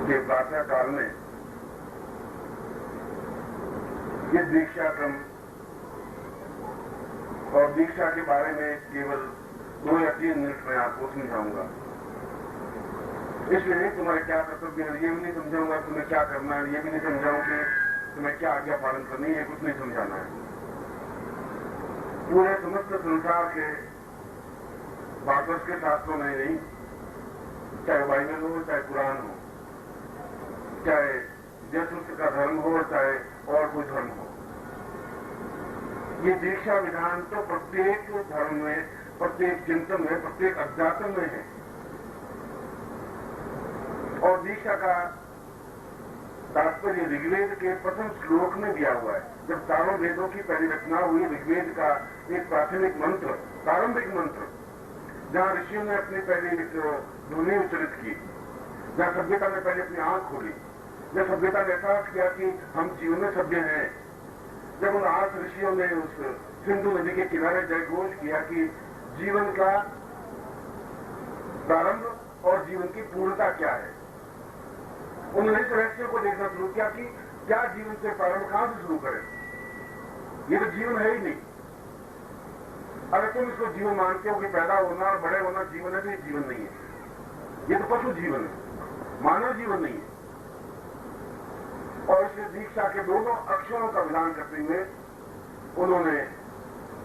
के प्रातः काल में ये दीक्षा क्रम और दीक्षा के बारे में केवल 2 या 3 मिनट में आपको समझाऊंगा। इसलिए तुम्हारे क्या कर्तव्य है ये भी नहीं समझाऊंगा, तुम्हें क्या करना है ये भी नहीं समझाऊं कि तुम्हें क्या आज्ञा पालन करनी है, कुछ नहीं समझाना है। पूरे समस्त संसार के वापस के शास्त्रों में नहीं, चाहे बाइबल हो, चाहे कुरान हो, चाहे यीशु का धर्म हो, चाहे और कोई धर्म हो, ये दीक्षा विधान तो प्रत्येक धर्म में, प्रत्येक चिंतन में, प्रत्येक अध्यात्म में है। और दीक्षा का तात्पर्य ऋग्वेद के प्रथम श्लोक में दिया हुआ है। जब चारों वेदों की पहली रचना हुई, ऋग्वेद का एक प्राथमिक मंत्र, प्रारंभिक मंत्र, जहां ऋषियों ने अपनी पहली ध्वनि उच्चरित की, जहां सभ्यता ने पहले अपनी आंख खोली, जब सभ्यता ने एहसास किया कि हम जीवन में सभ्य हैं, जब उन 8 ऋषियों ने उस सिंधु नदी के किनारे जयघोष किया कि जीवन का प्रारंभ और जीवन की पूर्णता क्या है, उन्होंने इस रहस्य को देखना शुरू किया कि क्या जीवन से प्रारंभ कहां से शुरू करें। ये तो जीवन है ही नहीं। अगर तुम इसको जीवन मानते हो कि पैदा होना और बड़े होना जीवन है, तो ये जीवन नहीं है, ये तो पशु जीवन है, मानव जीवन नहीं है। और इस दीक्षा के दोनों अक्षरों का विधान करते हुए उन्होंने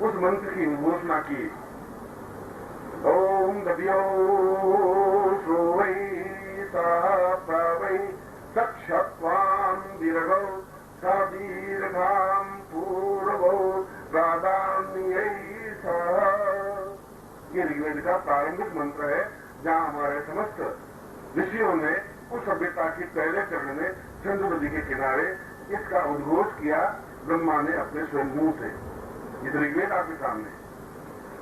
उस मंत्र की घोषणा की, ओम दध्यो सोवै प्रवै चक्षत्वाम दीर्घौ सा दीर्घाम पूर्वौ प्रादान्यै सह। ये ऋग्वेद का प्रारंभिक मंत्र है, जहां हमारे समस्त ऋषियों ने उस सभ्यता के पहले चरण में सिंधु नदी के किनारे इसका उद्घोष किया, ब्रह्मा ने अपने स्वयं मुंह से। ये ऋग्वेद आपके सामने।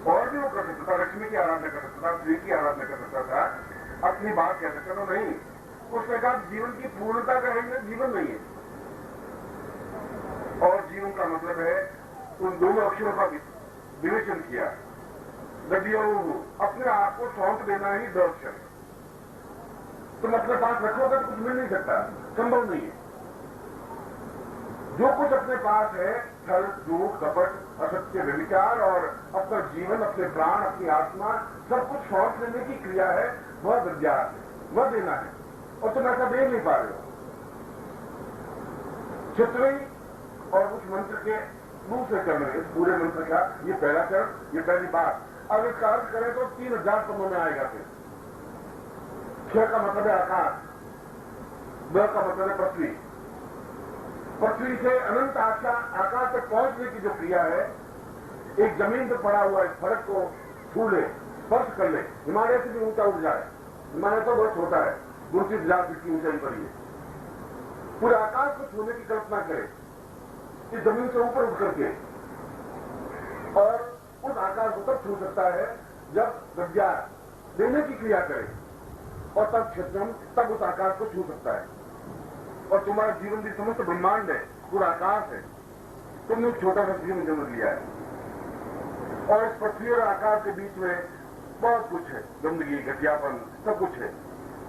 और भी वो कर सकता था, लक्ष्मी की आराधना कर सकता था, श्री की आराधना कर सकता था, अपनी बात कह सकता था, नहीं। उसने कहा जीवन की पूर्णता का है, जीवन नहीं है। और जीवन का मतलब है उन दोनों अक्षरों का विवेचन किया। दधियो अपने आप को सौंप देना ही 2 अक्षर। तुम अपने पास रखोगे तो कुछ मिल नहीं सकता, संभव नहीं है। जो कुछ अपने पास है, छल, झूठ, कपट, असत्य, व्यभिचार और अपना जीवन, अपने प्राण, अपनी आत्मा, सब कुछ सौंप लेने की क्रिया है, वह विद्यार्थ है, वह देना है। और तुम ऐसा दे नहीं पा रहे हो। चित्री और उस मंत्र के मुंह से कर रहे, इस पूरे मंत्र का ये पहला चरण, ये पहली बात। अब इसका अर्थ करें तो 3000 पदों में आएगा। फिर 6 का मतलब है आकाश, 2 का मतलब है पृथ्वी। पृथ्वी से अनंत आकाश तक पहुंचने की जो क्रिया है, एक जमीन पर पड़ा हुआ इस फर्क को छू ले, स्पर्श कर ले, हिमालय से भी ऊंचा उठ जाए। हिमालय तो बहुत छोटा है, 29,000 फीट की ऊंचाई पर है। पूरे आकाश को छूने की कल्पना करें, इस जमीन से ऊपर उठ करके, और उस आकाश को तब छू सकता है जब विद्या देने की क्रिया करे, और तब क्षेत्रम, तब उस आकाश को छू सकता है। और तुम्हारा जीवन भी समस्त ब्रह्मांड है, पूरा आकाश है। तुमने एक छोटा सा जीवन जन्म लिया है, और इस पृथ्वी और आकाश के बीच में बहुत कुछ है, गंदगी, घटियापन, सब कुछ है।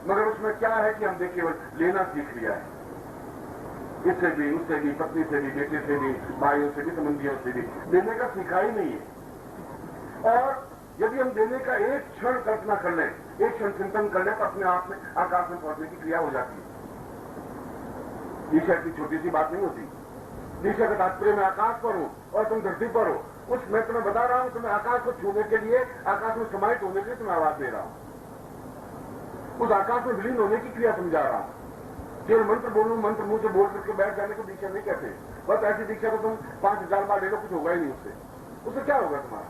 मगर उसमें क्या है कि हमने केवल लेना सीख लिया है, इससे भी, उससे भी, पत्नी से भी, बेटे से भी, भाइयों से भी, संबंधियों से भी। देने का सीखा ही नहीं है। और यदि हम देने का एक क्षण कल्पना कर लें, एक क्षण चिंतन कर लें, तो अपने आप में आकाश में पहुंचने की क्रिया हो जाती है। दीक्षा की छोटी सी बात नहीं होती। दीक्षा का तात्पर्य मैं आकाश पर हूं और तुम धरती पर हो। उस मैं तुम्हें बता रहा हूं, तुम्हें आकाश को छूने के लिए, आकाश में समाहित होने के लिए तुम्हें आवाज दे रहा हूं। उस आकाश में विलीन होने की क्रिया समझा रहा हूं। केवल मंत्र बोलूं, मंत्र मुंह से बोल करके बैठ जाने को दीक्षा नहीं कहते। बस ऐसी दीक्षा तो तुम 5000 बार ले लो, कुछ होगा ही नहीं उससे। उससे क्या होगा तुम्हारा?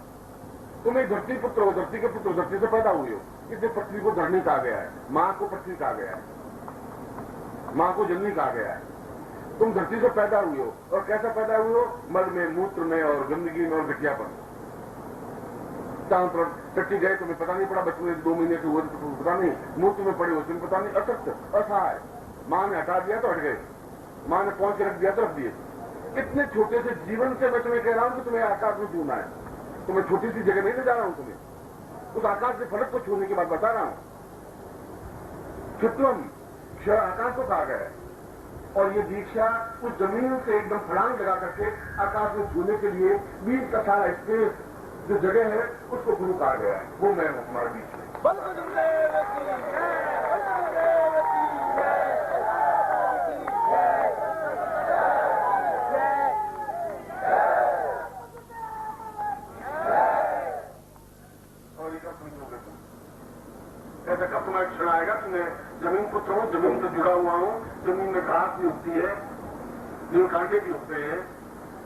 तुम एक धरती पुत्र हो, धरती के पुत्र, धरती से पैदा हुए हो। इसलिए पृथ्वी को धरनी कहा गया है, मां को पृथ्वी कहा गया है, मां को जननी कहा गया है। तुम धरती से पैदा हुए हो, और कैसा पैदा हुए हो? मल में, मूत्र में, और गंदगी में, और घटियापन। चांद पर टट्टी गए, तुम्हें पता नहीं पड़ा, बचपन में 2 महीने के हुए तो पता नहीं, मूत्र में पड़े हो, तुम्हें पता नहीं, असत्य, असहाय। मां ने हटा दिया तो हट गए, मां ने पहुंच के रख दिया तो रख दिए। इतने छोटे से जीवन से मैं तुम्हें कह रहा हूं कि तुम्हें आकाश में छूना है। तुम्हें छोटी सी जगह नहीं ले जा रहा हूं, तुम्हें उस आकाश के फलक को छूने की बात बता रहा हूं। चित्वम, क्षय आकाश को कहा गया है। और ये दीक्षा उस जमीन से एकदम फड़ांग लगा करके आकाश में छूने के लिए बीच का सारा स्पेस जो जगह है उसको गुरु कहा गया है। वो मैं हूं तुम्हारे बीच में। ऐसा कब तुम्हारा क्षण आएगा कि मैं जमीन को हूं, जमीन से जुड़ा हुआ हूं, जमीन में घास भी उगती है, जमीन कांटे भी उगते हैं,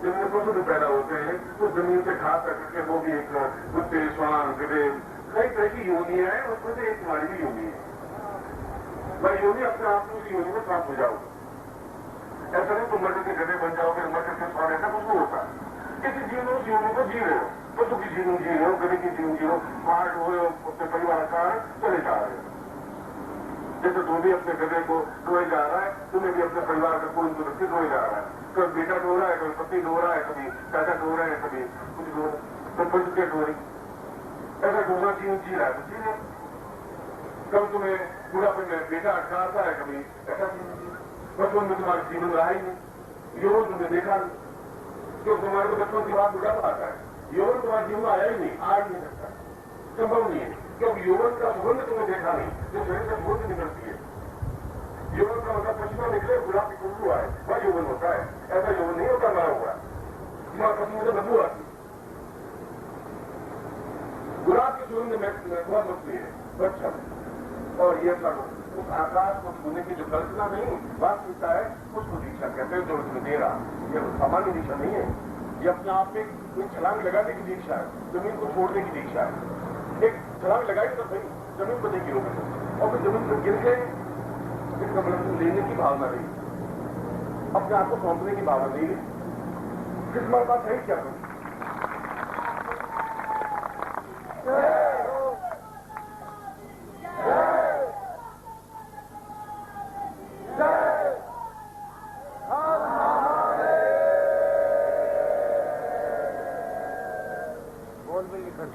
जमीन में पशु भी पैदा होते हैं, तो जमीन से घास करके वो भी एक कुत्ते, श्वान, गधे, कई तरह की योनि है, उसमें से एक तुम्हारी भी योनि है। वह योनि अपने आप में उस योनि में प्राप्त हो जाओगे। ऐसा नहीं तुम मर के गधे बन जाओगे, मर करके श्वान, ऐसा कुछ नहीं होता। किसी जीवन उस योनि को जी रहे हो, पशु की जीवन जी रहे हो, गधे की जीवन जी रहे हो, मार हो रहे हो, अपने परिवार का चले जा रहे हो। जैसे तू भी अपने गधे को ढोए जा रहा है, तुम्हें भी अपने परिवार का कोई व्यक्ति ढोए जा रहा है। कभी बेटा ढो रहा है, कभी पत्नी ढो रहा है, कभी चाचा ढो रहे हैं, कभी कुछ ढो रहे, कभी पशु ढो रही। ऐसा ढोना जीवन जी रहा है तो जी रहे। कभी तुम्हें बुढ़ापे में बेटा अटकाता है, कभी ऐसा बचपन में तुम्हारे जीवन रहा ही नहीं, यौवन तुमने देखा नहीं, क्योंकि तुम्हारे को बचपन की बात बुढ़ापा आता है। यौवन तुम्हारे जीवन में आया ही नहीं, आ ही नहीं सकता, संभव नहीं है, क्योंकि यौवन का सुगंध तुमने देखा नहीं, जो शरीर से सुगंध निकलती है। यौवन का मतलब पसीना निकले, गुलाब की खुशबू आए, वह यौवन होता है। ऐसा यौवन नहीं होता मरा हुआ, तुम्हारा पसीने से बदबू आती है। गुलाब की सुगंध में बहुत मछली है, अच्छा। और ये सब उस आकाश को छूने की जो कल्पना नहीं वास्तविकता है, उसको दीक्षा कहते हैं, जो उसमें दे रहा। ये सामान्य दीक्षा नहीं है, ये अपने आप में एक छलांग लगाने की दीक्षा है, जमीन को छोड़ने की दीक्षा है। एक छलांग लगाई तो सही, जमीन को नहीं गिरोगे, और फिर जमीन पर गिर के इसका मतलब लेने की भावना नहीं, अपने आप को सौंपने की भावना नहीं है। फिर तुम्हारे पास है क्या करूं?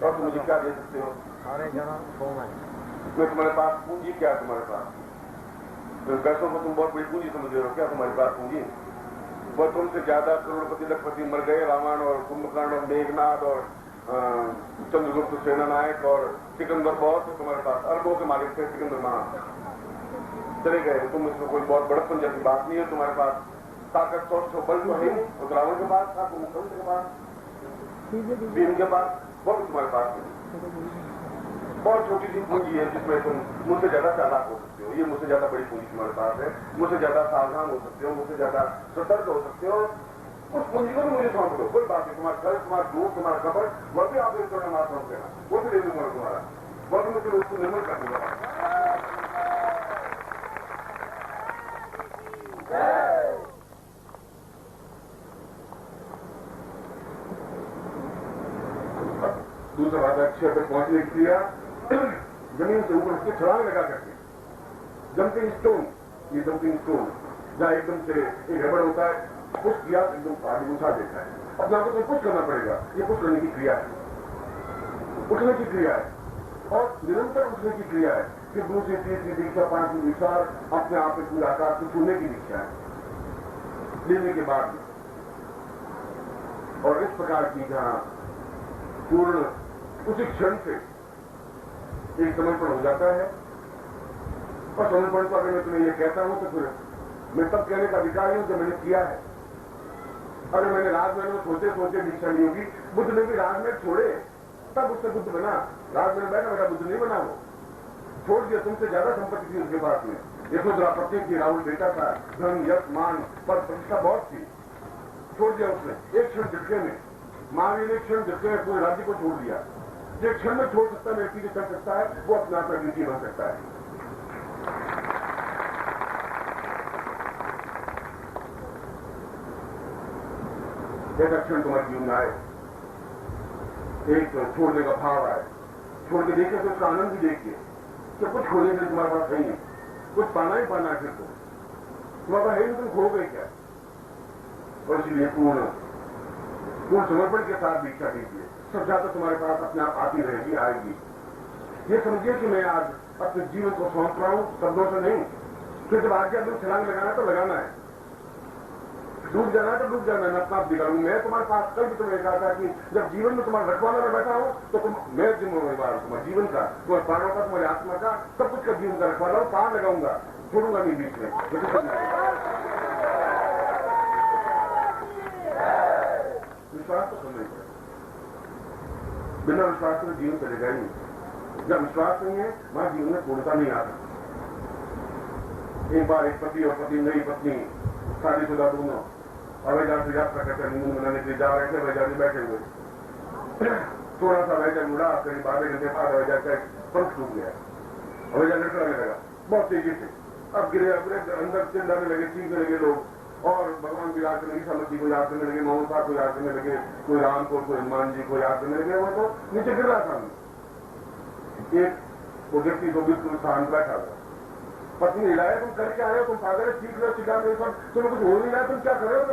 और तुम मुझे क्या दे सकते हो? मैं तुम्हारे पास पूंजी क्या है? तुम्हारे पास पैसों को तुम बहुत बड़ी पूंजी समझ रहे हो क्या? तुम्हारे पास पूंजी वह तुमसे ज्यादा करोड़पति लखपति मर गए, रावण और कुंभकर्ण और मेघनाथ और चंद्रगुप्त सेनानायक और सिकंदर, बहुत थे तुम्हारे पास, अरबों के मालिक थे सिकंदर महान, चले गए। तुम इसमें कोई बहुत बड़प्पन जैसी बात नहीं है। तुम्हारे पास ताकत, सौष्ठ, बल तो है, उस रावण के पास था, कुंभकर्ण के पास, भीम के पास, बहुत तुम्हारे पास है। बहुत छोटी सी पूंजी है जिसमें तुम मुझसे ज्यादा चालाक हो सकते हो। ये मुझसे ज्यादा बड़ी पूंजी तुम्हारे पास है, मुझसे ज्यादा सावधान हो सकते हो, मुझसे ज्यादा सतर्क हो सकते हो। उस पूंजी को भी मुझे सौंप दो, कोई बात नहीं। तुम्हारा घर, तुम्हारा दूध, तुम्हारा कपड़, वह भी आप एक करोड़ मार सौंप देना, वो भी ले दूंगा तुम्हारा, वह भी मुझे उसको निर्मल कर दूंगा। दूसरा बात, अक्षय पर पहुंचने के लिए जमीन से ऊपर उसके छलांग लगा करके, जंपिंग स्टोन, ये जंपिंग स्टोन जहां एकदम से एक रबड़ होता है, पुश किया एकदम आगे उठा देता है। अपने आप को पुश करना पड़ेगा, ये पुश करने की क्रिया है, उठने की क्रिया है और निरंतर उठने की क्रिया है। फिर दूसरी, तीसरी दीक्षा, पांचवी दीक्षा, अपने आप में पूरा आकार को छूने की दीक्षा है लेने के बाद। और इस प्रकार की जहां पूर्ण उसी क्षण से एक समर्पण हो जाता है। और समर्पण को अगर मैं तुम्हें ये कहता हूं तो फिर मैं तब कहने का अधिकारी हूं जब मैंने किया है। अगर मैंने राजमहल में सोचे सोचे दीक्षा नहीं होगी। बुद्ध ने भी राजमहल छोड़े, तब उससे बुद्ध बना। राजमहल बैठा बैठा बुद्ध नहीं बना, वो छोड़ दिया। तुमसे ज्यादा संपत्ति थी उसके पास में, यशोधरा पत्नी थी, राहुल बेटा था, धन, यश, मान, पर प्रतिष्ठा बहुत थी, छोड़ दिया उसने एक क्षण झटके में। महावीर ने क्षण झटके में पूरे राज्य को छोड़ दिया। जो क्षण में छोड़ सकता है, व्यक्ति जो कर सकता है, वो अपने आप में नीति बन सकता है। ऐसा क्षण तुम्हारे जीवन में आए, एक छोड़ने का भाव आए, छोड़ के देखिए तो उसका आनंद भी देखिए कि कुछ खोने के लिए तुम्हारे पास नहीं है, कुछ पाना ही पाना है। फिर तुम्हारे पास है नहीं, तुम खो गए क्या? और इसलिए पूर्ण समर्पण के साथ दीक्षा दीजिए, सब ज्यादा तुम्हारे पास अपने आप आती रहेगी, आएगी। ये समझिए कि मैं आज अपने जीवन को सौंप रहा हूं, शब्दों से नहीं, फिर जब आगे अभी छलांग लगाना है तो लगाना है, डूब जाना है तो डूब जाना है, मैं अपना आप दिखाऊंगा। मैं तुम्हारे पास कल भी तुम्हें कहा था कि जब जीवन में तुम्हारे रखवाला में बैठा हूं तो मैं जिम्मेवार हूं तुम्हारे जीवन का, तुम्हारे प्राणों का, तुम्हारी आत्मा का, सब कुछ का जीवन का रखवाला हूं। पार लगाऊंगा, छोड़ूंगा नहीं बीच में। विश्वास तो करना ही पड़ेगा, बिना विश्वास में जीवन चलेगा ही नहीं। जब विश्वास नहीं है वहां जीवन में पूर्णता नहीं आ सकती। एक बार एक पति और पत्नी, नई पत्नी, शादीशुदा दोनों हवाई जहाज से यात्रा करते हनीमून मनाने के लिए जा रहे थे। हवाई जहाज में बैठे हुए थोड़ा सा हवाई जहाज उड़ा, करीब आधे घंटे बाद हवाई जहाज का पंख टूट गया, हवाई जहाज लड़खड़ाने लगा बहुत तेजी से। अब गिरे, अंदर चिल्लाने लगे, चीखने लगे लोग, और भगवान की याद करने की समझ को याद करने लगे, मोहन साहब को याद करने लगे, कोई राम को, कोई हनुमान जी को याद करने लगे। वो तो नीचे गिर रहा था। एक वो व्यक्ति को बिल्कुल शांत बैठा था, पत्नी हिलाया, तुम करके आए हो, तुम पागल है, चीख रहे हो, चिल्ला रहे हो, तुम्हें कुछ हो नहीं रहा, तुम क्या कर रहे हो,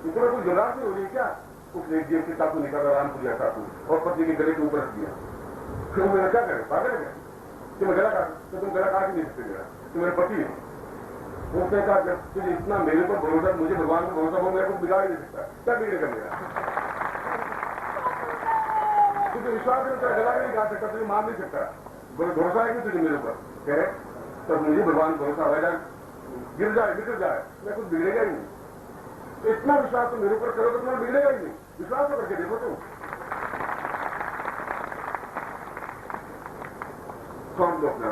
तुम्हें कुछ जरूरत नहीं हो रही क्या? उसने जेब से चाकू निकाला, रामपुरिया चाकू, और पत्नी के गले के ऊपर रख दिया। फिर मैंने क्या करे, पागल है क्या? तुम्हें गला काट, तो तुम गला काट ही नहीं सकते मेरा, तुम मेरे पति है। उसने कहा जब तुझे इतना मेरे पर भरोसा, मुझे भगवान को भरोसा हो, मेरा कुछ बिगाड़ नहीं सकता, क्या बिगड़ेगा मेरा? तुझे विश्वास नहीं होता, गला नहीं काट सकता, तुझे मार नहीं सकता, भरोसा है कि तुझे मेरे ऊपर कह, तो मुझे भगवान भरोसा होगा, गिर जाए, बिगड़ जाए, मैं कुछ बिगड़ेगा ही नहीं। तो इतना विश्वास तो मेरे ऊपर करो तो तुम्हारा बिगड़ेगा ही नहीं। विश्वास तो करके देखो तुम, सौंप दो अपना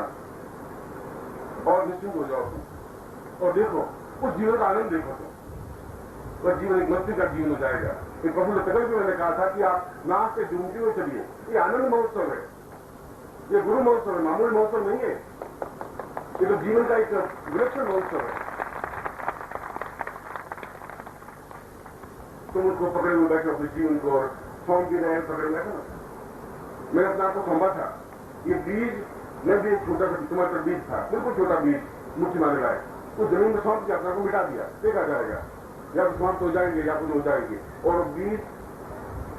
और निश्चिंत हो जाओ तुम, और देखो उस जीवन का आनंद देखो तुम। वह जीवन एक मस्ती का जीवन हो जाएगा। एक प्रभु तकल भी मैंने कहा था कि आप नाक से झूमते हुए चलिए, ये आनंद महोत्सव है, ये गुरु महोत्सव है, मामूली महोत्सव नहीं है, ये तो जीवन का एक विलक्षण महोत्सव है। तुम उसको पकड़े हुए बैठे अपने जीवन को और सौंप भी रहे, पकड़े बैठे ना। मैंने अपने आप को सौंपा था, ये बीज मैं भी एक छोटा सा तुम्हारे बीज था, बिल्कुल छोटा बीज, मुट्ठी मारने लायक, तो जमीन में सौंप के अपना को मिटा दिया, देखा जाएगा या तो समाप्त हो जाएंगे या कुछ हो जाएंगे। और बीज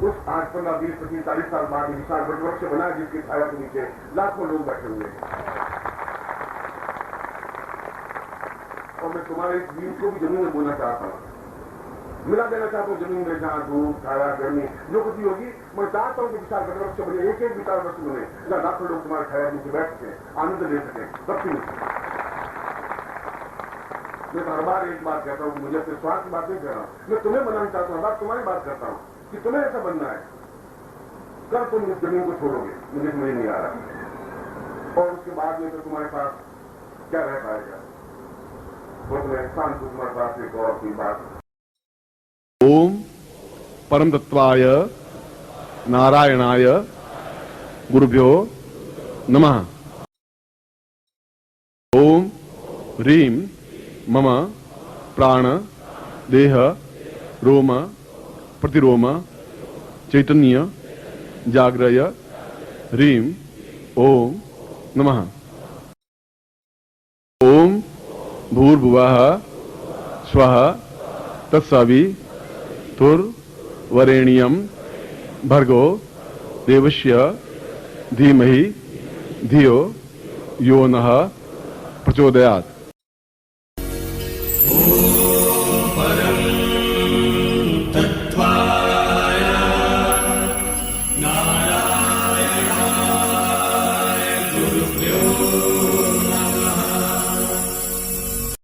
उस 8, 15, 20, 25, 40 साल बाद विशाल वृक्ष बना, जिसकी छाया के नीचे लाखों लोग बैठे हुए हैं। और मैं तुम्हारे इस बीज को भी जमीन में बोना चाहता हूं, मिला देना चाहता हूं जमीन में, जहां धूप, छाया, गर्मी जो कुछ भी होगी। मैं चाहता हूं कि विशाल वृक्ष बने, एक एक विशाल वृक्ष बने, जहां लाखों लोग तुम्हारे छाया नीचे बैठ सके, आनंद ले सके, भक्ति मिल सके। मैं तो हर बार एक बात कहता हूं कि मुझे अपने स्वार्थ की बात नहीं कर रहा हूं, मैं तुम्हें बनाना चाहता हूं, हर बार तुम्हारी बात करता हूं कि तुम्हें ऐसा बनना है। कब तुम इस जमीन को छोड़ोगे मुझे समझ नहीं आ रहा, और उसके बाद में तो तुम्हारे पास क्या रह पाएगा? वो तुम्हें इंसान को तुम्हारे पास एक और की बात। ओम परम तत्वाय नारायणाय गुरुभ्यो नमः। ओम ह्रीं मम प्राण देह रोम प्रतिरोम चैतन्य जाग्रय ह्रीं ओम नमः। ओम भूर्भुवः स्वः तत्सवितुर्वरेण्यं भर्गो देवस्य धीमहि धियो यो नः प्रचोदयात्।